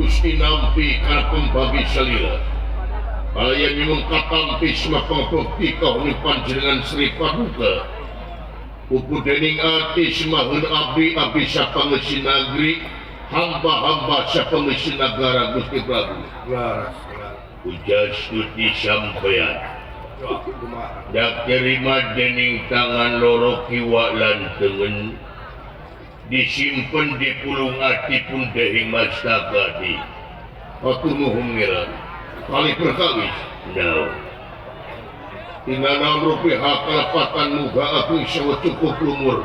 Gusti nampi kana pembagi salira kalian nyungun katampis mapangpukti kahuni panjenengan Sri Paduka upu dening ati semaheun abdi sapangeusi nagri hamba-hamba sapangeusi nagara Gusti Prabu ujas tuti sampeyan dak terima dening tangan loro kiwa lan tengen disimpen di pulung ati pun dehing mastaka di atunuhun ngeran kali perkawis no tinggal rupiah kalapatan muga aku isyawa cukup lumur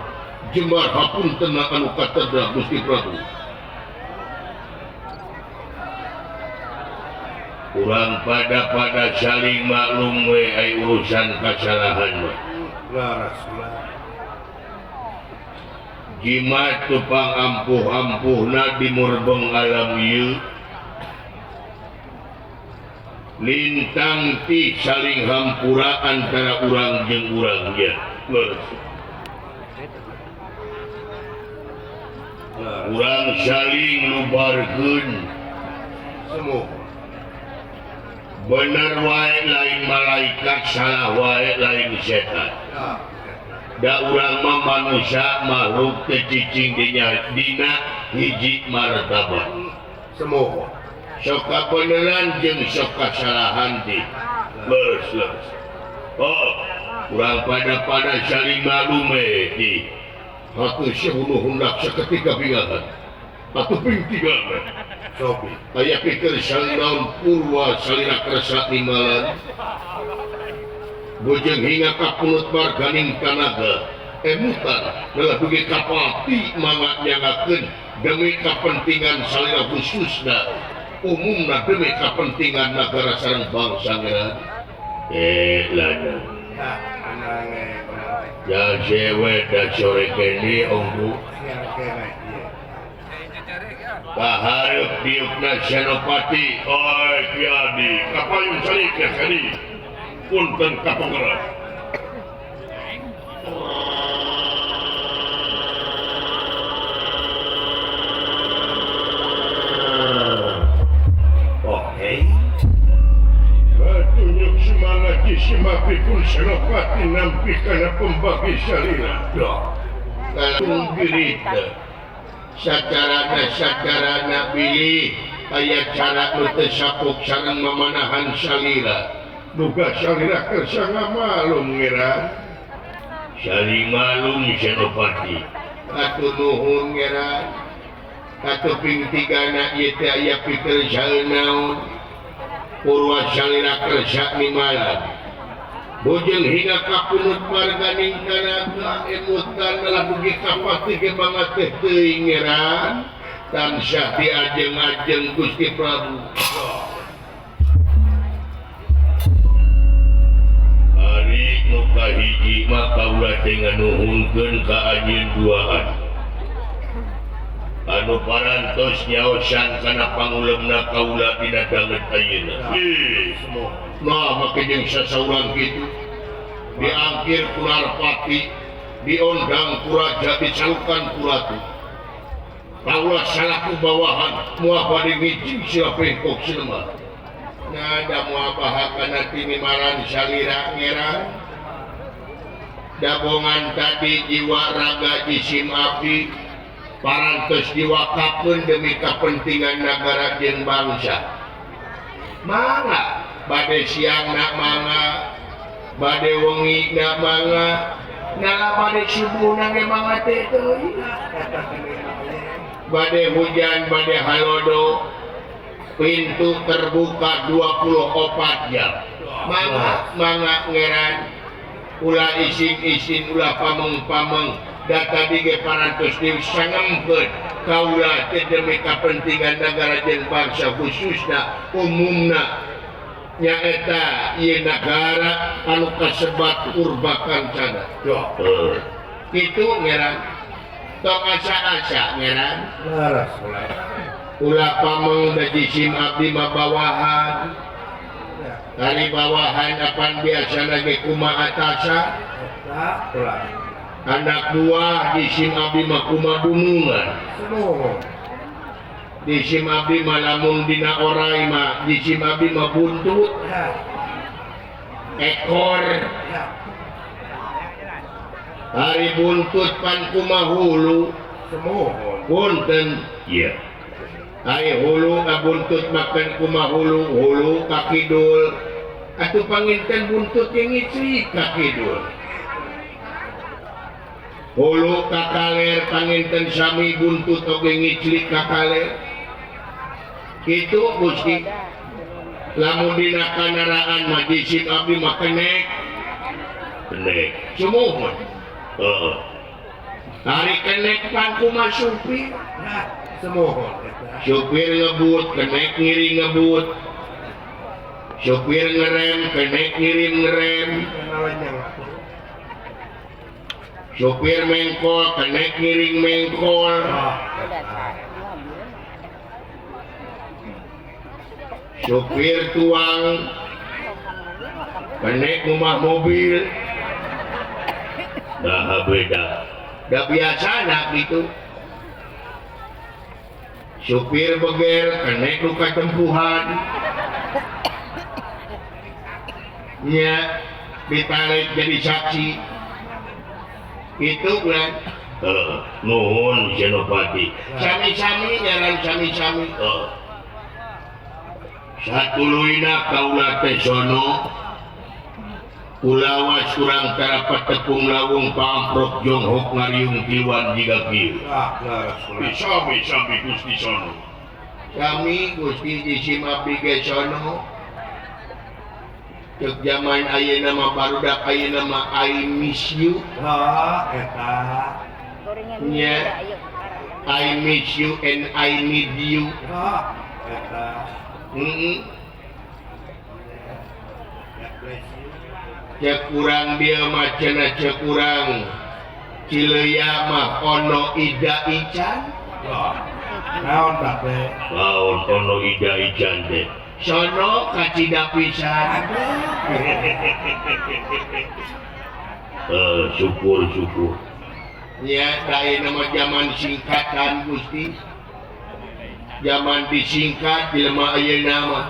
jembar hapun tenang anu katedra Gusti Prabu kurang pada saling maklum we ay urusan kesalahan jimat tupang ampuh-ampuhna di murbeng alam ieu lintang ti saling hampura antara urang jeung urang nya urang saling nubarkeun bener wae lain malaikat salah wae lain setan da urang mah manusia makhluk kecicing dina hiji martabat semoga sok kabeneran jeung sok kasalahan di leus oh urang pada saling malum di hatu syahunu hendak seketika bingahan atuh ping tiga sobi aya pikir salinaun purwa salina kersa nimalan bojeng hingga kapunut marganing kanaga emutan adalah dugi kapati mangga nyangakeun demi kepentingan salina khususna umumna demi kepentingan negara sareng bangsa ngeran lana ya jewe da sore kene onggu kaharep diukna Senopati oi kiadi kapayun salik ya kali punten kapongeran oke tunjuk semangat disimapipun Senopati nampi kana pembagi salina kalau gerita sacarana pilih aya cara mentesapuk sareng memanahan salira duga salira kersa ngamalum ngeran saling malum Senopati atuh nuhun ngeran atuh ping tigana ieu teh aya pikeun saeun naon purwa salira kersa nimalan bojeng hingga kapunut marganing kanaga emutan adalah dugi kapati ge banget teh teuing ngeran tansah diajeng-ajeng Gusti Prabu hari nu kahiji mah kaula teh nganuhunkeun ka anjeun duaan anu parantos nyaosan kana pangulemna kaula dina danget ayeuna nah make jeung sasaurang kitu diangkir ku Narpati diondang ku raja dicalukan ku ratu kaula salaku bawahan moal bade ngijing sila pengkok silema ngada moal bahakana tinimaran salira ngeran dabongan tadi jiwa raga jisim abdi parantos diwakafkeun demi kepentingan negara jeung bangsa mangga bade siang nak mangga bade wengi nak mangga nala bade subuh nang mangga teh teuing bade hujan bade halodo pintu terbuka 24 jam mangga ngeran ulah isin ulah pameng data dige parantos disangemkeun kaula teh demi kepentingan negara jeung bangsa khususna umumna nyaeta ieu negara anu kasebat purba kancana kitu ngeran tong asa-asa ngeran laras ulah pameng da jisim abdi mah bawahan kali bawahan apan biasana ge kumaha atasan anak buah jisim abdi mah kumaha dunungan di Simabi malamun dina orai mah di Simabi mah buntut ekor hari buntut pan kumaha hulu punten iya hari hulu buntut makan kumaha hulu ka kidul atuh panginten buntut yang ngicri ka kidul hulu ka kaler panginten sami buntut oge ngicri ka kaler kitu Gusti lamun dina kanaraan mah di Simabi mah kenek sumuhun hari kenek pan kumaha supir sumuhun supir ngebut kenek ngiri ngebut supir ngerem kenek ngirim ngerem supir mengkol kenek ngiring mengkol supir tuang kenek rumah mobil dah beda dah biasa nak gitu supir beger kenek luka tempuhan nya ditarik jadi saksi itu kan nuhun Senopati sami-sami jalan sami-sami satuluina kaula teh sono ulawas kurang tarapat tepung lawung pamprok jonghok ngariung kiwan jiga kieu bisa Gusti sono kami Gusti di Simabi ge sono cek zaman ayeuna mah barudak ayeuna mah I miss you eta nya I miss you and I need you eta cek kurang dia mah cenah cek kurang Cileya mah ono ida ican naon tak teh naon ono ida ican teh sono kacida pisan syukur ya dae nama zaman singkatan Gusti zaman disingkat jelema ayeuna mah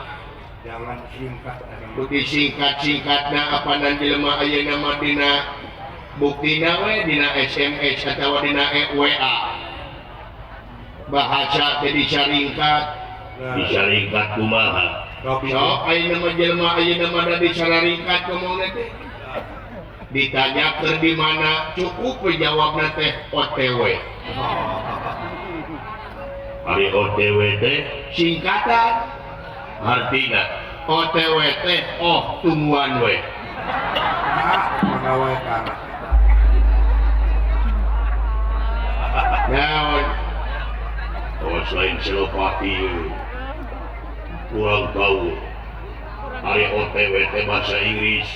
zaman singkat kudu singkat-singkatna apanan jelema ayeuna mah dina buktina we dina SMS atawa dina WA bahasa teh disaringkat kumaha sok ayeuna mah jelema ayeuna mah da disaringkat ngomongna teh ditanya keur di mana cukup jawabna teh OTW ari OTW teh singkatan artinya OTW teh tungguan we pagawe kana naon selain Senopati kurang tahu hari OTW teh bahasa Inggris